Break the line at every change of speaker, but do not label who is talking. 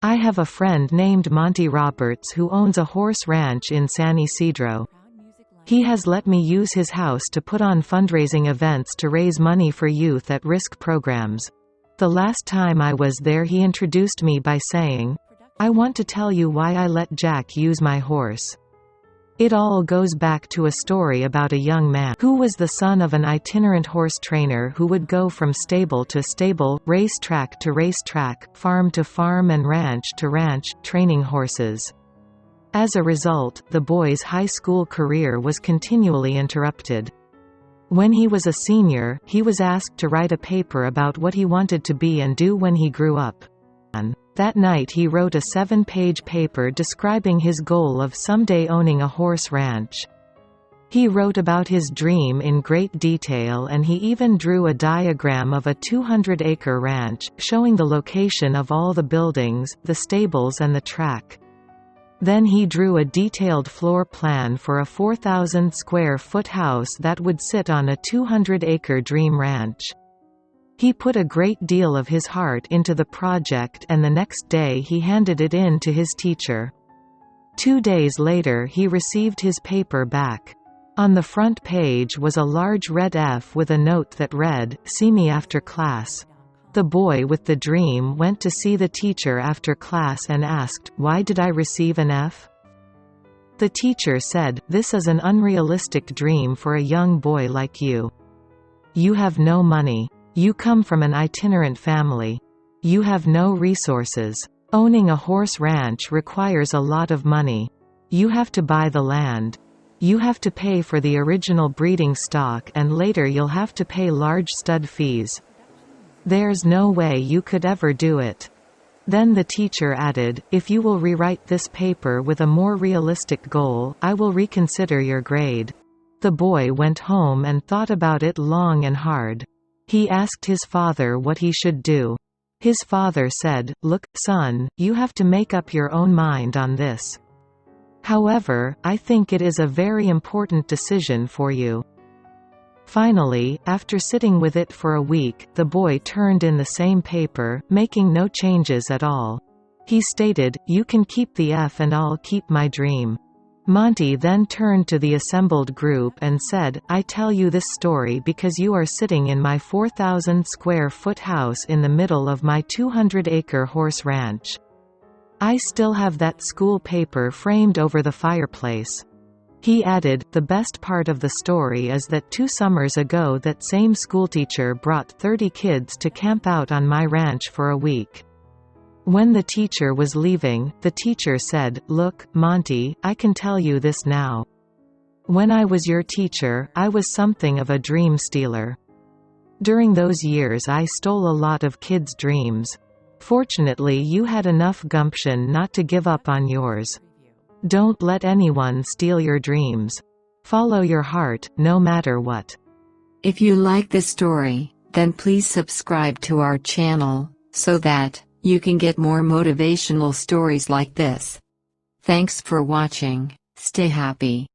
I have a friend named Monty Roberts who owns a horse ranch in San Ysidro. He has let me use his house to put on fundraising events to raise money for youth at risk programs. The last time I was there, he introduced me by saying, "I want to tell you why I let Jack use my horse." It all goes back to a story about a young man who was the son of an itinerant horse trainer who would go from stable to stable, racetrack to racetrack, farm to farm and ranch to ranch, training horses. As a result, the boy's high school career was continually interrupted. When he was a senior, he was asked to write a paper about what he wanted to be and do when he grew up. That night he wrote a 7-page paper describing his goal of someday owning a horse ranch. He wrote about his dream in great detail, and he even drew a diagram of a 200-acre ranch, showing the location of all the buildings, the stables and the track. Then he drew a detailed floor plan for a 4,000-square-foot house that would sit on a 200-acre dream ranch. He put a great deal of his heart into the project, and the next day he handed it in to his teacher. 2 days later he received his paper back. On the front page was a large red F with a note that read, "See me after class." The boy with the dream went to see the teacher after class and asked, "Why did I receive an F?" The teacher said, "This is an unrealistic dream for a young boy like you. You have no money. You come from an itinerant family. You have no resources. Owning a horse ranch requires a lot of money. You have to buy the land. You have to pay for the original breeding stock, and later you'll have to pay large stud fees. There's no way you could ever do it." Then the teacher added, "If you will rewrite this paper with a more realistic goal, I will reconsider your grade." The boy went home and thought about it long and hard. He asked his father what he should do. His father said, "Look, son, you have to make up your own mind on this. However, I think it is a very important decision for you." Finally, after sitting with it for a week, the boy turned in the same paper, making no changes at all. He stated, "You can keep the F and I'll keep my dream." Monty then turned to the assembled group and said, "I tell you this story because you are sitting in my 4,000-square-foot house in the middle of my 200-acre horse ranch. I still have that school paper framed over the fireplace." He added, "The best part of the story is that 2 summers ago that same schoolteacher brought 30 kids to camp out on my ranch for a week. When the teacher was leaving, the teacher said, 'Look, Monty, I can tell you this now. When I was your teacher, I was something of a dream stealer. During those years I stole a lot of kids' dreams. Fortunately you had enough gumption not to give up on yours. Don't let anyone steal your dreams. Follow your heart, no matter what.'"
If you like this story, then please subscribe to our channel, so that you can get more motivational stories like this. Thanks for watching. Stay happy.